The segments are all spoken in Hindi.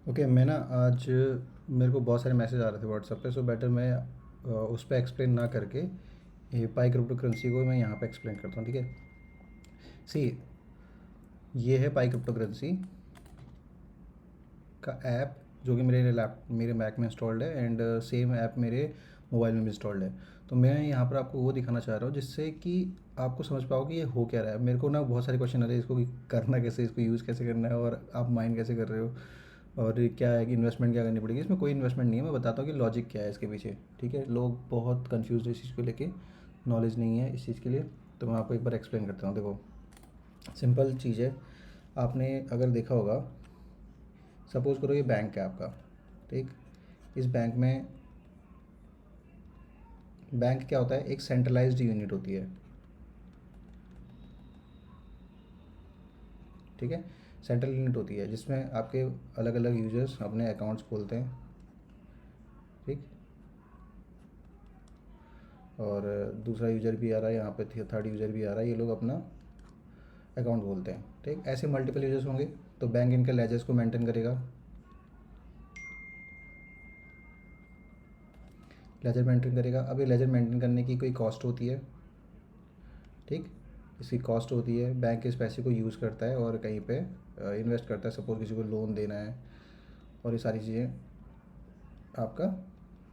ओके, मैं ना आज मेरे को बहुत सारे मैसेज आ रहे थे व्हाट्सएप पे, सो बेटर मैं उस पे एक्सप्लेन ना करके ये पाई क्रिप्टो करेंसी को मैं यहाँ पे एक्सप्लेन करता हूँ, ठीक है। सी, ये है पाई क्रिप्टो करेंसी का ऐप जो कि मेरे मैक में इंस्टॉल्ड है, एंड सेम ऐप मेरे मोबाइल में भी इंस्टॉल्ड है। तो मैं यहाँ पर आपको वो दिखाना चाह रहा हूँ जिससे कि आपको समझ पाओ कि ये हो क्या रहा है। मेरे को ना बहुत सारे क्वेश्चन आ रहे हैं, इसको करना कैसे, इसको यूज़ कैसे करना है, और आप माइंड कैसे कर रहे हो, और ये क्या है कि इन्वेस्टमेंट क्या करनी पड़ेगी। इसमें कोई इन्वेस्टमेंट नहीं है, मैं बताता हूँ कि लॉजिक क्या है इसके पीछे, ठीक है। लोग बहुत कंफ्यूज है इस चीज़ को लेके, नॉलेज नहीं है इस चीज़ के लिए। तो मैं आपको एक बार एक्सप्लेन करता हूँ। देखो, सिंपल चीज़ है। आपने अगर देखा होगा, सपोज़ करो ये बैंक है आपका, ठीक। इस बैंक क्या होता है, एक सेंट्रलाइज्ड यूनिट होती है, ठीक है। सेंट्रल यूनिट होती है जिसमें आपके अलग अलग यूजर्स अपने अकाउंट्स खोलते हैं, ठीक। और दूसरा यूज़र भी आ रहा है यहाँ पे, थर्ड यूज़र भी आ रहा है, ये लोग अपना अकाउंट खोलते हैं, ठीक। ऐसे मल्टीपल यूजर्स होंगे तो बैंक इनके लेजर्स को मेंटेन करेगा। लेजर मेंटेन करेगा। अब ये लेजर मेंटेन करने की कोई कॉस्ट होती है, ठीक। इसकी कॉस्ट होती है, बैंक इस पैसे को यूज़ करता है और कहीं पे इन्वेस्ट करता है। सपोज़ किसी को लोन देना है, और ये सारी चीज़ें आपका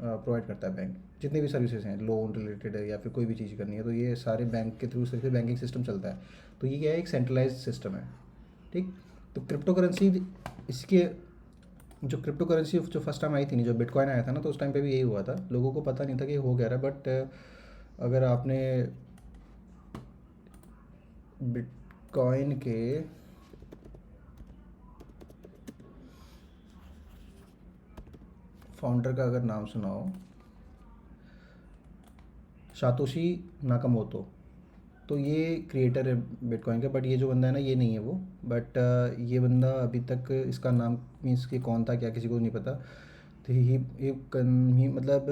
प्रोवाइड करता है बैंक। जितनी भी सर्विसेज हैं लोन रिलेटेड है या फिर कोई भी चीज़ करनी है, तो ये सारे बैंक के थ्रू से बैंकिंग सिस्टम चलता है। तो ये क्या है, एक सेंट्रलाइज सिस्टम है, ठीक। तो क्रिप्टो करेंसी, इसके जो क्रिप्टो करेंसी जो फर्स्ट टाइम आई थी नहीं, जो बिटकॉइन आया था ना, तो उस टाइम पे भी यही हुआ था। लोगों को पता नहीं था कि ये हो क्या रहा है, बट अगर आपने बिटकॉइन के फाउंडर का अगर नाम सुना हो, सातोशी नाकामोतो, तो ये क्रिएटर है बिटकॉइन का। बट ये जो बंदा है ना, ये नहीं है वो। बट ये बंदा अभी तक, इसका नाम मीन्स कि कौन था क्या, किसी को नहीं पता। तो ही मतलब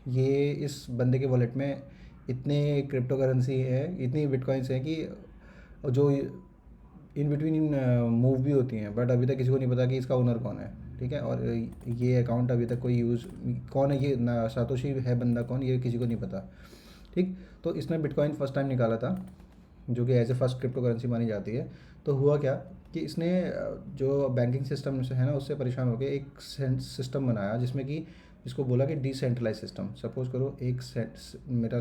ये इस बंदे के वॉलेट में इतने क्रिप्टो करेंसी है, इतनी बिटकॉइंस हैं कि जो इन बिटवीन मूव भी होती हैं, बट अभी तक किसी को नहीं पता कि इसका ओनर कौन है, ठीक है। और ये अकाउंट अभी तक कोई यूज़, कौन है ये ना, सातोशी है बंदा कौन, ये किसी को नहीं पता, ठीक। तो इसने बिटकॉइन फर्स्ट टाइम निकाला था, जो कि as a first cryptocurrency मानी जाती है। तो हुआ क्या कि इसने जो बैंकिंग सिस्टम से है ना, उससे परेशान होकर एक सिस्टम बनाया जिसमें कि जिसको बोला कि डिसेंट्रलाइज सिस्टम। सपोज़ करो एक मेरा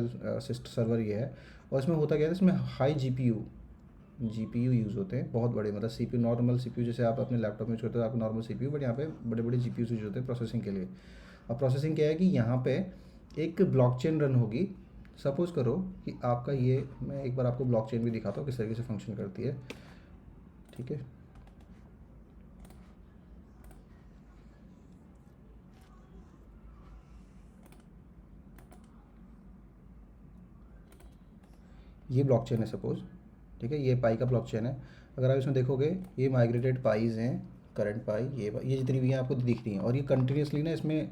सर्वर ये है, और इसमें होता क्या है, इसमें हाई जीपीयू यूज़ होते हैं, बहुत बड़े, मतलब सीपीयू, नॉर्मल सीपीयू जैसे आप अपने लैपटॉप में यूज़ करते हो, आपको नॉर्मल सीपीयू, बट यहाँ पे बड़े बड़े जीपीयूज यूज़ होते हैं प्रोसेसिंग के लिए। और प्रोसेसिंग क्या है कि यहाँ पे एक ब्लॉकचेन रन होगी। सपोज़ करो कि आपका ये, मैं एक बार आपको ब्लॉकचेन भी दिखाता हूँ किस तरीके से फंक्शन करती है, ठीक है। ये ब्लॉकचेन है सपोज़, ठीक है। ये पाई का ब्लॉकचेन है। अगर आप इसमें देखोगे, ये माइग्रेटेड पाइज हैं, करंट पाई, ये जितनी भी हैं आपको दिख रही हैं, और ये कंटिन्यूसली ना इसमें,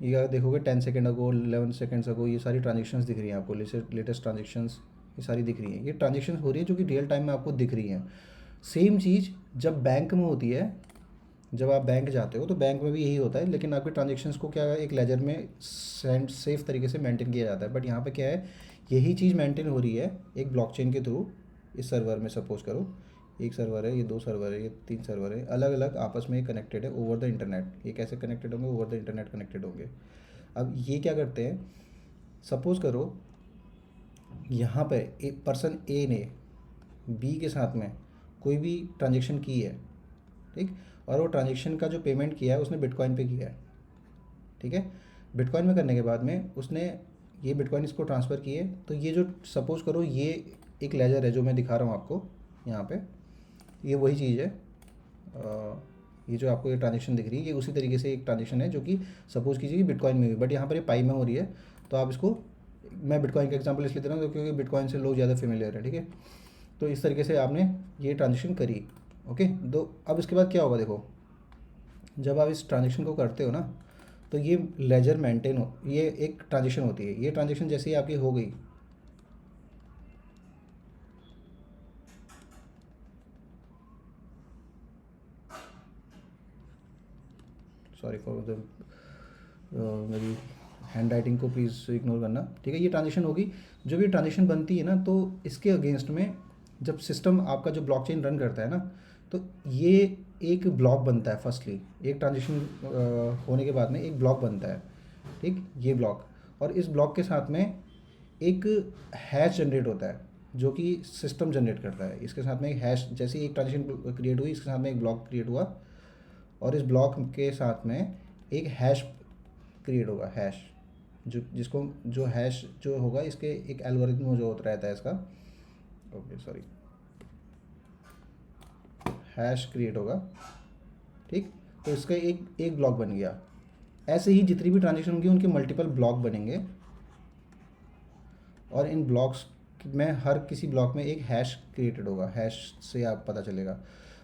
ये अगर देखोगे 10 सेकेंड अगो, 11 सेकेंड्स अगो, ये सारी ट्रांजेक्शन्स दिख रही हैं आपको, लेटेस्ट ट्रांजेक्शन्स ये सारी दिख रही हैं। ये ट्रांजेक्शन हो रही है जो कि रियल टाइम में आपको दिख रही हैं। सेम चीज़ जब बैंक में होती है, जब आप बैंक जाते हो तो बैंक में भी यही होता है, लेकिन आपके ट्रांजेक्शन्स को क्या है, एक लेजर में सेफ तरीके से मेंटेन किया जाता है। बट यहाँ पे क्या है, यही चीज़ मेंटेन हो रही है एक ब्लॉकचेन के थ्रू। इस सर्वर में सपोज करो एक सर्वर है, ये दो सर्वर है, ये तीन सर्वर है, अलग अलग आपस में कनेक्टेड है ओवर द इंटरनेट। ये कैसे कनेक्टेड होंगे, ओवर द इंटरनेट कनेक्टेड होंगे। अब ये क्या करते हैं, सपोज़ करो यहाँ पे एक पर्सन ए ने बी के साथ में कोई भी ट्रांजेक्शन की है, ठीक। और वो ट्रांजेक्शन का जो पेमेंट किया है उसने बिटकॉइन पे किया है, ठीक है। बिटकॉइन में करने के बाद में उसने ये बिटकॉइन इसको ट्रांसफ़र किए। तो ये जो, सपोज़ करो ये एक लेजर है जो मैं दिखा रहा हूँ आपको यहाँ पे, ये वही चीज़ है। ये जो आपको ये ट्रांजेक्शन दिख रही है, ये उसी तरीके से एक ट्रांजेक्शन है जो कि सपोज़ कीजिए कि बिटकॉइन में हुई, बट यहाँ पर ये पाई में हो रही है। तो आप इसको, मैं बिटकॉइन का एग्जांपल इसलिए दे रहा हूँ क्योंकि बिटकॉइन से लोग ज़्यादा फेमिलियर है, ठीक है। तो इस तरीके से आपने ये ट्रांजेक्शन करी, ओके। तो अब इसके बाद क्या होगा, देखो, जब आप इस ट्रांजेक्शन को करते हो ना, तो ये लेजर मेंटेन हो, ये एक ट्रांजेक्शन होती है। ये ट्रांजेक्शन जैसे ही आपकी हो गई, सॉरी फॉर द मेरी हैंड राइटिंग को प्लीज़ इग्नोर करना, ठीक है। ये ट्रांजेक्शन होगी, जब ये ट्रांजेक्शन बनती है ना तो इसके अगेंस्ट में जब सिस्टम आपका जो ब्लॉकचेन रन करता है ना, तो ये एक ब्लॉक बनता है। फर्स्टली एक ट्रांजेक्शन होने के बाद में एक ब्लॉक बनता है, ठीक, ये ब्लॉक। और इस ब्लॉक के साथ में एक हैश जनरेट होता है जो कि सिस्टम जनरेट करता है। इसके साथ में एक हैश, जैसे ही एक ट्रांजेक्शन क्रिएट हुई इसके साथ में एक ब्लॉक क्रिएट हुआ, और इस ब्लॉक के साथ में एक हैश क्रिएट होगा, हैश जिसको जो हैश जो होगा इसके एक एल्गोरिथम जो होता रहता है इसका, ओके सॉरी, हैश क्रिएट होगा, ठीक। तो इसका एक ब्लॉक बन गया। ऐसे ही जितनी भी ट्रांजेक्शन होंगी उनके मल्टीपल ब्लॉक बनेंगे, और इन ब्लॉक्स में हर किसी ब्लॉक में एक हैश क्रिएटेड होगा, हैश से आप पता चलेगा।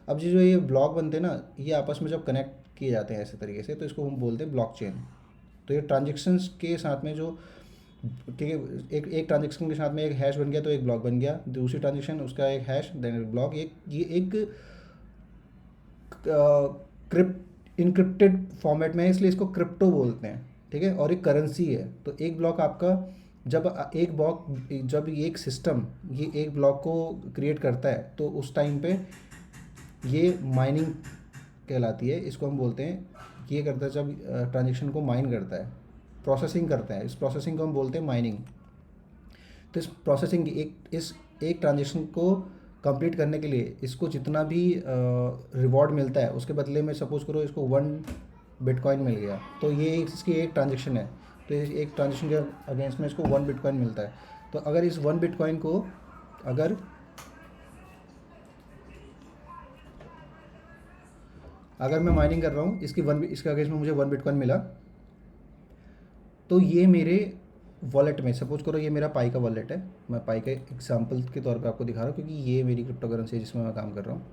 अब जो ये ब्लॉक बनते हैं ना, ये आपस में जब कनेक्ट किए जाते हैं ऐसे तरीके से, तो इसको हम बोलते हैं ब्लॉकचेन। तो ये ट्रांजेक्शन्स के साथ में जो, ठीक है, एक ट्रांजेक्शन के साथ में एक हैश बन गया तो एक ब्लॉक बन गया, दूसरी ट्रांजेक्शन उसका एक हैश देन एक ब्लॉक, ये एक इनक्रिप्टेड फॉर्मेट में है, इसलिए इसको क्रिप्टो बोलते हैं, ठीक है। और एक करेंसी है। तो एक ब्लॉक आपका जब एक सिस्टम ये एक ब्लॉक को क्रिएट करता है तो उस टाइम पे ये माइनिंग कहलाती है। इसको हम बोलते हैं, ये करता है जब ट्रांजेक्शन को माइन करता है, प्रोसेसिंग करता है, इस प्रोसेसिंग को हम बोलते हैं माइनिंग। तो इस प्रोसेसिंग इस एक ट्रांजेक्शन को कंप्लीट करने के लिए इसको जितना भी रिवॉर्ड मिलता है उसके बदले में, सपोज करो इसको 1 बिटकॉइन मिल गया, तो ये इसकी एक ट्रांजेक्शन है, तो एक ट्रांजेक्शन के अगेंस्ट में इसको 1 बिटकॉइन मिलता है। तो अगर इस 1 बिटकॉइन को अगर मैं माइनिंग कर रहा हूँ, इसके अगेंस्ट में मुझे 1 बिटकॉइन मिला, तो ये मेरे वॉलेट में, सपोज करो ये मेरा पाई का वॉलेट है, मैं पाई के एग्जांपल के तौर पे आपको दिखा रहा हूँ क्योंकि ये मेरी क्रिप्टो करेंसी है जिसमें मैं काम कर रहा हूँ,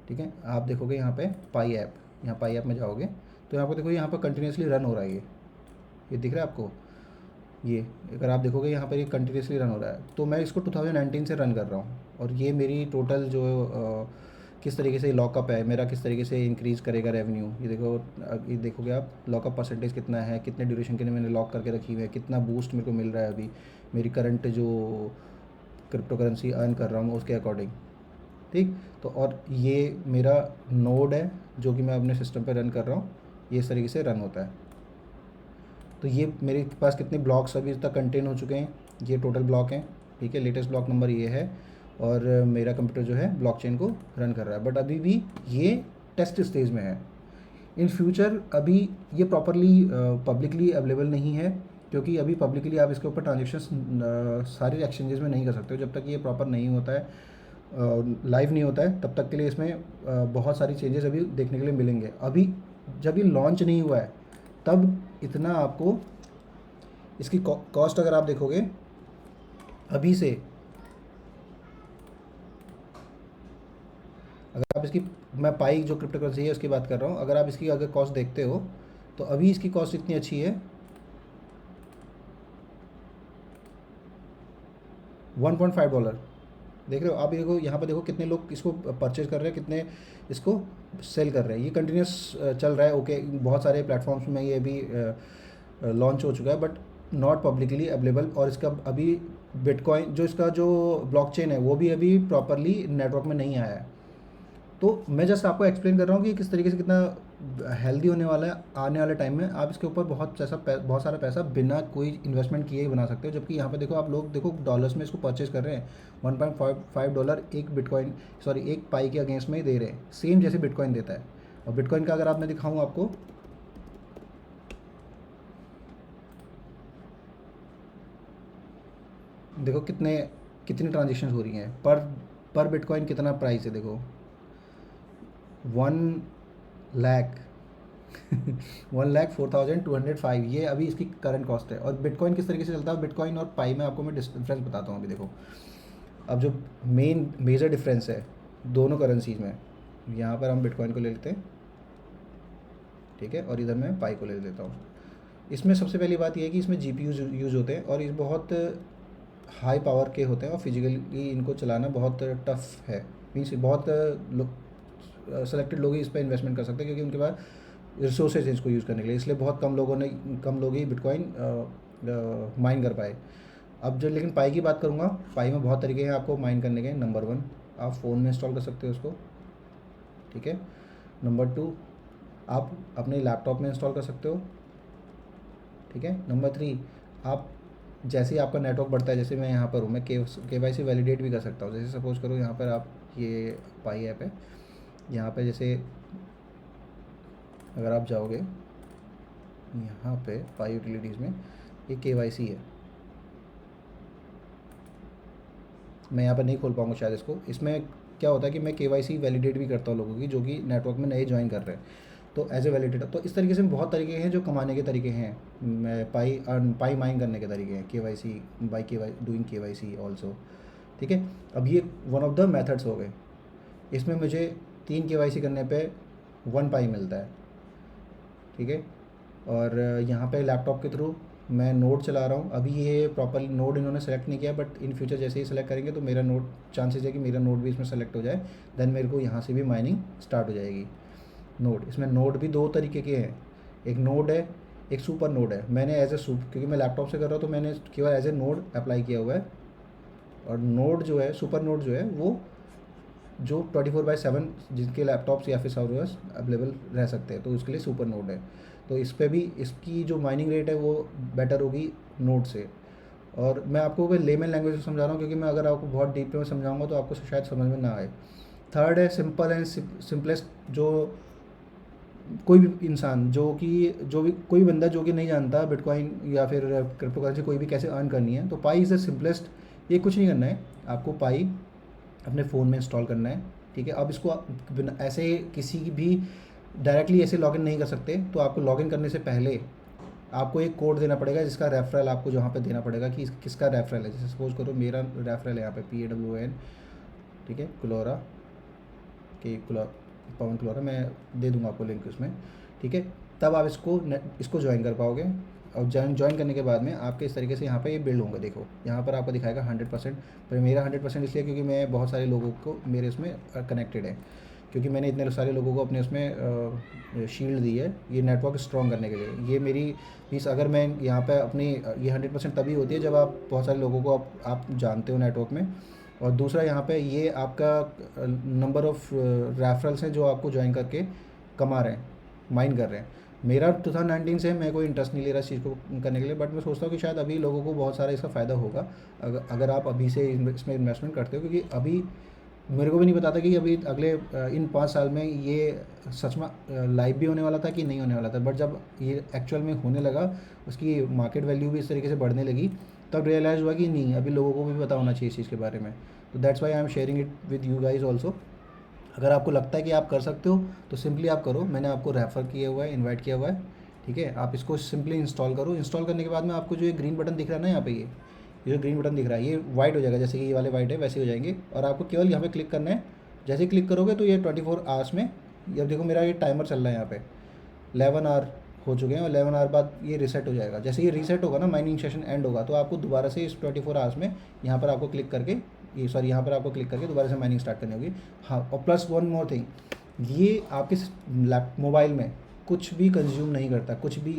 ठीक है। आप देखोगे यहाँ पे पाई ऐप, यहाँ पाई ऐप में जाओगे तो यहाँ पर देखो, यहाँ पर कंटिन्यूसली रन हो रहा है, ये दिख रहा है आपको। ये अगर आप देखोगे यहाँ पर ये कंटिन्यूसली रन हो रहा है। तो मैं इसको 2019 से रन कर रहा हूँ, और ये मेरी टोटल जो किस तरीके से लॉकअप है मेरा, किस तरीके से इंक्रीज़ करेगा रेवेन्यू, ये देखो। ये देखोगे आप लॉकअप परसेंटेज कितना है, कितने ड्यूरेशन के लिए मैंने लॉक करके रखी हुई है, कितना बूस्ट मेरे को मिल रहा है अभी मेरी करंट जो क्रिप्टो करेंसी अर्न कर रहा हूँ उसके अकॉर्डिंग, ठीक। तो और ये मेरा नोड है जो कि मैं अपने सिस्टम पर रन कर रहा हूँ, ये इस तरीके से रन होता है। तो ये मेरे पास कितने ब्लॉक्स अभी तक कंटेन हो चुके हैं, ये टोटल ब्लॉक हैं, ठीक है। लेटेस्ट ब्लॉक नंबर ये है, और मेरा कंप्यूटर जो है ब्लॉकचेन को रन कर रहा है, बट अभी भी ये टेस्ट स्टेज में है। इन फ्यूचर अभी ये प्रॉपरली पब्लिकली अवेलेबल नहीं है, क्योंकि अभी पब्लिकली आप इसके ऊपर ट्रांजेक्शन्स सारे एक्सचेंजेस में नहीं कर सकते हो जब तक ये प्रॉपर नहीं होता है, लाइव नहीं होता है, तब तक के लिए इसमें बहुत सारी चेंजेस अभी देखने के लिए मिलेंगे। अभी जब ये लॉन्च नहीं हुआ है तब इतना आपको इसकी कॉस्ट अगर आप देखोगे अभी से, अगर आप इसकी, मैं पाई जो क्रिप्टो करेंसी है उसकी बात कर रहा हूँ, अगर आप इसकी अगर कॉस्ट देखते हो तो अभी इसकी कॉस्ट इतनी अच्छी है, $1.5 देख रहे हो आप। देखो यहाँ पर देखो कितने लोग इसको परचेज कर रहे हैं, कितने इसको सेल कर रहे हैं। ये कंटिन्यूस चल रहा है, ओके। बहुत सारे प्लेटफॉर्म्स में ये अभी लॉन्च हो चुका है, बट नॉट पब्लिकली अवेलेबल। और इसका अभी बिटकॉइन जो इसका जो ब्लॉकचेन है वो भी अभी प्रॉपरली नेटवर्क में नहीं आया है। तो मैं जस्ट आपको एक्सप्लेन कर रहा हूँ कि किस तरीके से कितना हेल्दी होने वाला है आने वाले टाइम में। आप इसके ऊपर बहुत सारा पैसा बिना कोई इन्वेस्टमेंट किए ही बना सकते हो। जबकि यहाँ पे देखो, आप लोग देखो डॉलर्स में इसको परचेज कर रहे हैं, $1.5 एक बिटकॉइन, सॉरी एक पाई के अगेंस्ट में ही दे रहे हैं, सेम जैसे बिटकॉइन देता है। और बिटकॉइन का अगर आप मैं दिखाऊँ आपको, देखो कितनी ट्रांजेक्शन हो रही हैं पर बिटकॉइन कितना प्राइस है, देखो 1,00,000 1,04,205, ये अभी इसकी करंट कॉस्ट है। और बिटकॉइन किस तरीके से चलता है, बिटकॉइन और पाई में आपको मैं डिफरेंस बताता हूँ अभी। देखो अब जो मेजर डिफरेंस है दोनों करेंसीज में, यहाँ पर हम बिटकॉइन को ले लेते हैं, ठीक है, और इधर मैं पाई को ले लेता हूँ। इसमें सबसे पहली बात यह है कि इसमें GPU यूज़ होते हैं, और ये बहुत हाई पावर के होते हैं, और फिजिकली इनको चलाना बहुत टफ है। मीन्स बहुत सेलेक्टेड लोग ही इस पर इन्वेस्टमेंट कर सकते हैं, क्योंकि उनके पास रिसोर्सेज इसको यूज़ करने के लिए, इसलिए बहुत कम लोग ही बिटकॉइन माइन कर पाए। अब जो लेकिन पाई की बात करूँगा, पाई में बहुत तरीके हैं आपको माइन करने के। नंबर 1, आप फ़ोन में इंस्टॉल कर सकते हो उसको, ठीक है। नंबर 2, आप अपने लैपटॉप में इंस्टॉल कर सकते हो, ठीक है। नंबर 3, आप जैसे ही आपका नेटवर्क बढ़ता है, जैसे मैं यहाँ पर हूँ, मैं KYC वैलिडेट भी कर सकता हूँ। जैसे सपोज़ करो यहाँ पर आप, ये पाई ऐप है, यहाँ पे जैसे अगर आप जाओगे यहाँ पे पाई यूटिलिटीज़ में, ये KYC है। मैं यहाँ पर नहीं खोल पाऊँगा शायद इसको। इसमें क्या होता है कि मैं KYC वैलिडेट भी करता हूँ लोगों की, जो कि नेटवर्क में नए ज्वाइन कर रहे हैं, तो एज ए वैलिडेटर। तो इस तरीके से बहुत तरीके हैं जो कमाने के तरीके हैं, पाई माइन करने के तरीके हैं, KYC by doing KYC also, ठीक है। अब ये वन ऑफ द मेथड्स हो गए। इसमें मुझे 3 KYC करने पे 1 पाई मिलता है, ठीक है। और यहाँ पे लैपटॉप के थ्रू मैं नोड चला रहा हूँ। अभी ये प्रॉपर नोड इन्होंने सेलेक्ट नहीं किया, बट इन फ्यूचर जैसे ही सेलेक्ट करेंगे तो मेरा नोड, चांसेस है कि मेरा नोड भी इसमें सेलेक्ट हो जाए, देन मेरे को यहाँ से भी माइनिंग स्टार्ट हो जाएगी। नोड, इसमें नोड भी 2 तरीके के हैं, एक नोड है, एक सुपर नोड है। मैंने एज ए क्योंकि मैं लैपटॉप से कर रहा हूँ तो मैंने केवल एज ए नोड अप्लाई किया हुआ है। और नोड जो है, सुपर नोड जो है, वो जो 24/7 जिनके लैपटॉप्स या फिर सर्वर्स अवेलेबल रह सकते हैं, तो उसके लिए सुपर नोड है। तो इस पे भी इसकी जो माइनिंग रेट है वो बेटर होगी नोड से। और मैं आपको लेमन लैंग्वेज में समझा रहा हूँ, क्योंकि मैं अगर आपको बहुत डीप में समझाऊंगा तो आपको शायद समझ में ना आए। थर्ड है सिंपल एंड सिंपलेस्ट, जो कोई भी इंसान कोई भी बंदा जो कि नहीं जानता बिटकॉइन या फिर क्रिप्टो करेंसी कोई भी कैसे अर्न करनी है, तो पाई इज़ द सिंपलेस्ट। ये कुछ नहीं करना है आपको, पाई अपने फ़ोन में इंस्टॉल करना है, ठीक है। अब इसको ऐसे किसी की भी डायरेक्टली ऐसे लॉगिन नहीं कर सकते, तो आपको लॉगिन करने से पहले आपको एक कोड देना पड़ेगा, जिसका रेफरल आपको जहाँ पे देना पड़ेगा कि किसका रेफरल है। जैसे सपोज करो मेरा रेफरल है यहाँ पे PAWN, ठीक है, क्लोरा पवन क्लोरा, मैं दे दूँगा आपको लिंक उसमें, ठीक है। तब आप इसको ज्वाइन कर पाओगे। और ज्वाइन करने के बाद में आपके इस तरीके से यहाँ पे ये बिल्ड होंगे। देखो यहाँ पर आपको दिखाएगा 100%, पर मेरा 100% इसलिए क्योंकि मैं बहुत सारे लोगों को मेरे उसमें कनेक्टेड है, क्योंकि मैंने इतने सारे लोगों को अपने उसमें शील्ड दी है ये नेटवर्क स्ट्रॉन्ग करने के लिए। ये मेरी फीस, अगर मैं यहाँ पे अपनी ये 100% तभी होती है जब आप बहुत सारे लोगों को आप जानते हो नेटवर्क में। और दूसरा यहाँ पे ये आपका नंबर ऑफ़ रेफरल्स हैं जो आपको ज्वाइन करके कमा रहे हैं, माइन कर रहे हैं। मेरा 2019 से मैं कोई इंटरेस्ट नहीं ले रहा इस चीज़ को करने के लिए, बट मैं सोचता हूँ कि शायद अभी लोगों को बहुत सारा इसका फ़ायदा होगा अगर आप अभी से इसमें इन्वेस्टमेंट करते हो। क्योंकि अभी मेरे को भी नहीं पता था कि अभी अगले इन 5 साल में ये सच में लाइव भी होने वाला था कि नहीं होने वाला था, बट जब ये एक्चुअल में होने लगा, उसकी मार्केट वैल्यू भी इस तरीके से बढ़ने लगी, तब रियलाइज़ हुआ कि नहीं, अभी लोगों को भी पता होना चाहिए इस चीज़ के बारे में। तो that's why I am sharing it with you guys also. अगर आपको लगता है कि आप कर सकते हो तो सिंपली आप करो। मैंने आपको रेफ़र किया हुआ है, इन्वाइट किया हुआ है, ठीक है। आप इसको सिंपली इंस्टॉल करो। इंस्टॉल करने के बाद में आपको जो ये ग्रीन बटन दिख रहा है ना यहाँ पे, ये जो ग्रीन बटन दिख रहा है ये वाइट हो जाएगा, जैसे कि ये वाले वाइट है वैसे हो जाएंगे। और आपको केवल यहाँ पे क्लिक करना है। जैसे ही क्लिक करोगे तो ये 24 आवर्स में, अब देखो मेरा ये टाइमर चल रहा है यहाँ पे 11 आवर हो चुके हैं, और 11 आवर बाद ये रीसेट हो जाएगा। जैसे ये रीसेट होगा ना, माइनिंग सेशन एंड होगा, तो आपको दोबारा से इस 24 आवर्स में यहाँ पर आपको क्लिक करके यहाँ पर आपको क्लिक करके दोबारा से माइनिंग स्टार्ट करनी होगी। हाँ, और प्लस वन मोर थिंग, ये आपके मोबाइल में कुछ भी कंज्यूम नहीं करता, कुछ भी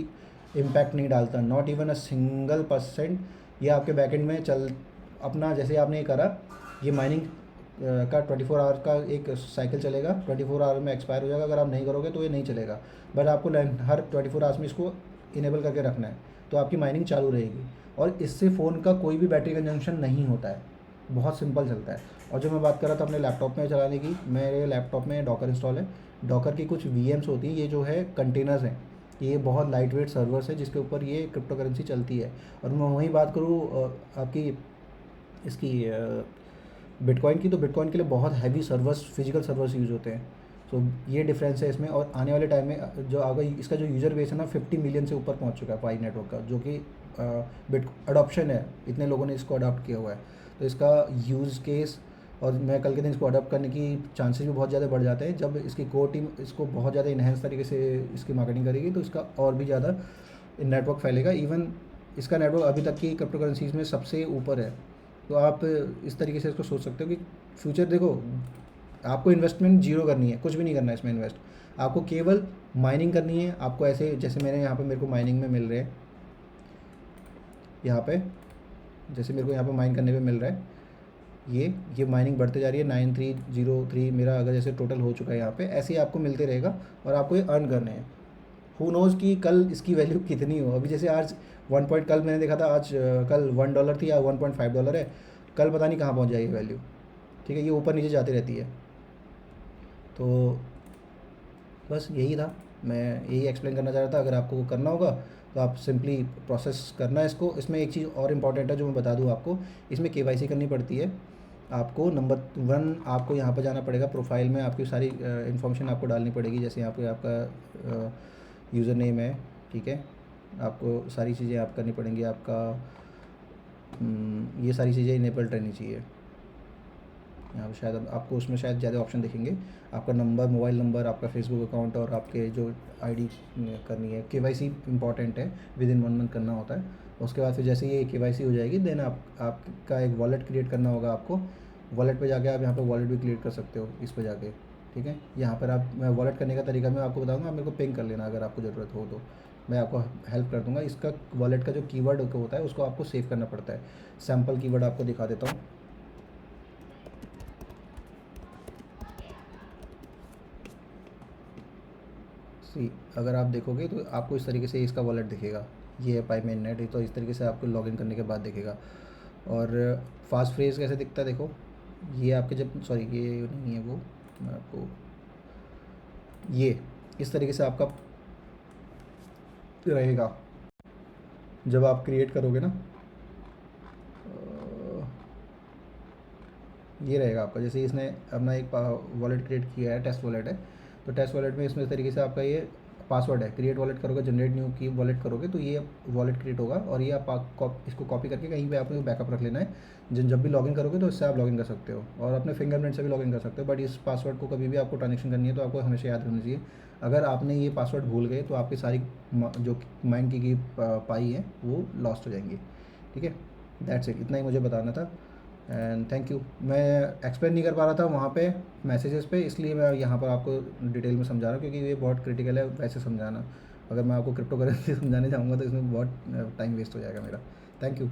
इम्पैक्ट नहीं डालता, नॉट इवन अ सिंगल %। ये आपके बैकएंड में चल अपना, जैसे आपने ये करा, ये माइनिंग का 24 आवर का एक साइकिल चलेगा, 24 आवर में एक्सपायर हो जाएगा। अगर आप नहीं करोगे तो ये नहीं चलेगा, बट आपको हर 24 आवर्स में इसको इनेबल करके रखना है, तो आपकी माइनिंग चालू रहेगी। और इससे फ़ोन का कोई भी बैटरी कंजम्पशन नहीं होता है, बहुत सिंपल चलता है। और जो मैं बात कर रहा था अपने लैपटॉप में चलाने की, मेरे लैपटॉप में डॉकर इंस्टॉल है। डॉकर की कुछ VMs होती हैं, ये जो है कंटेनर्स हैं, ये बहुत लाइट वेट सर्वर्स है जिसके ऊपर ये क्रिप्टो करेंसी चलती है। और मैं वहीं बात करूँ आपकी इसकी बिटकॉइन की, तो बिटकॉइन के लिए बहुत heavy servers, physical servers use होते हैं। सो ये डिफरेंस है इसमें। और आने वाले टाइम में जो आगे इसका जो यूज़र बेस है ना, 50 मिलियन से ऊपर पहुंच चुका है पाई नेटवर्क का, जो कि बिट अडॉप्शन है, इतने लोगों ने इसको अडॉप्ट किया हुआ है। तो इसका यूज़ केस, और मैं कल के दिन इसको अडॉप्ट करने की चांसेस भी बहुत ज़्यादा बढ़ जाते हैं। जब इसकी कोर टीम इसको बहुत ज़्यादा इन्हेंस तरीके से इसकी मार्केटिंग करेगी तो इसका और भी ज़्यादा नेटवर्क फैलेगा। इवन इसका नेटवर्क अभी तक की क्रिप्टो करेंसीज में सबसे ऊपर है। तो आप इस तरीके से इसको सोच सकते हो कि फ्यूचर, देखो आपको इन्वेस्टमेंट जीरो करनी है, कुछ भी नहीं करना है इसमें इन्वेस्ट। आपको केवल माइनिंग करनी है। आपको ऐसे जैसे मैंने यहाँ पे मेरे को माइनिंग में मिल रहे हैं, यहाँ पे जैसे मेरे को यहाँ पे माइन करने पे मिल रहा है, ये माइनिंग बढ़ते जा रही है 9303 मेरा अगर जैसे टोटल हो चुका है यहाँ पे, ऐसे ही आपको मिलते रहेगा और आपको ये अर्न करने हैं। हु नोज़ कि कल इसकी वैल्यू कितनी हो। अभी जैसे आज 1 पॉइंट कल मैंने देखा था, आज कल $1 थी या $1.5 है, कल पता नहीं कहाँ पहुँच जाएगी वैल्यू। ठीक है, ये ऊपर नीचे जाती रहती है। तो बस यही था, मैं यही एक्सप्लेन करना चाह रहा था। अगर आपको करना होगा तो आप सिंपली प्रोसेस करना है इसको। इसमें एक चीज़ और इम्पॉर्टेंट है जो मैं बता दूँ आपको, इसमें केवाईसी करनी पड़ती है। आपको नंबर 1 आपको यहाँ पर जाना पड़ेगा, प्रोफाइल में आपकी सारी इन्फॉर्मेशन आपको डालनी पड़ेगी। जैसे यहाँ पे आपका यूज़र नेम है, ठीक है, आपको सारी चीज़ें आप करनी पड़ेंगी। आपका ये सारी चीज़ें इनेबल्ड रहनी चाहिए। यहाँ पे शायद अब आपको उसमें शायद ज़्यादा ऑप्शन दिखेंगे। आपका नंबर, मोबाइल नंबर, आपका फेसबुक अकाउंट और आपके जो आईडी करनी है। केवाईसी इंपॉर्टेंट है, विदिन 1 मंथ करना होता है। उसके बाद फिर जैसे ये केवाईसी हो जाएगी, देन आपका एक वॉलेट क्रिएट करना होगा आपको। वॉलेट पे जाके आप यहाँ पे वॉलेट भी क्रिएट कर सकते हो इस पे जाके, ठीक है। यहाँ पर आप, मैं वॉलेट करने का तरीका मैं आपको बताऊँगा, आप मेरे को पिंग कर लेना अगर आपको ज़रूरत हो तो मैं आपको हेल्प कर दूँगा। इसका वॉलेट का जो कीवर्ड होता है उसको आपको सेव करना पड़ता है। सैम्पल कीवर्ड आपको दिखा देता हूँ। सी, अगर आप देखोगे तो आपको इस तरीके से इसका वॉलेट दिखेगा। ये है पाई मेन नेट, तो इस तरीके से आपको लॉगिन करने के बाद दिखेगा। और फास्ट फ्रेज कैसे दिखता है देखो, ये आपके जब, सॉरी ये नहीं है वो, मैं आपको, ये इस तरीके से आपका रहेगा जब आप क्रिएट करोगे ना। ये रहेगा आपका, जैसे इसने अपना एक वॉलेट क्रिएट किया है, टेस्ट वॉलेट है, तो टेस्ट वॉलेट में इसमें इस तरीके से आपका ये पासवर्ड है। क्रिएट वॉलेट करोगे, जनरेट न्यू की वॉलेट करोगे तो ये वॉलेट क्रिएट होगा। और ये आप इसको कॉपी करके कहीं पे आपको बैकअप रख लेना है। जब भी लॉगिन करोगे तो इससे आप लॉगिन कर सकते हो और अपने फिंगरप्रिंट से भी लॉगिन कर सकते हो। बट इस पासवर्ड को कभी भी आपको ट्रांजेक्शन करनी है तो आपको हमेशा याद रखना चाहिए। अगर आपने ये पासवर्ड भूल गए तो आपकी सारी जो माइंड की पाई है वो लॉस्ट हो जाएंगी। ठीक है, दैट्स इट, इतना ही मुझे बताना था। And thank you. मैं एक्सप्लेन नहीं कर पा रहा था वहाँ पे मैसेजेस पे, इसलिए मैं यहाँ पर आपको डिटेल में समझा रहा हूँ, क्योंकि ये बहुत क्रिटिकल है वैसे समझाना। अगर मैं आपको क्रिप्टो करेंसी समझाने जाऊँगा तो इसमें बहुत टाइम वेस्ट हो जाएगा मेरा। Thank you.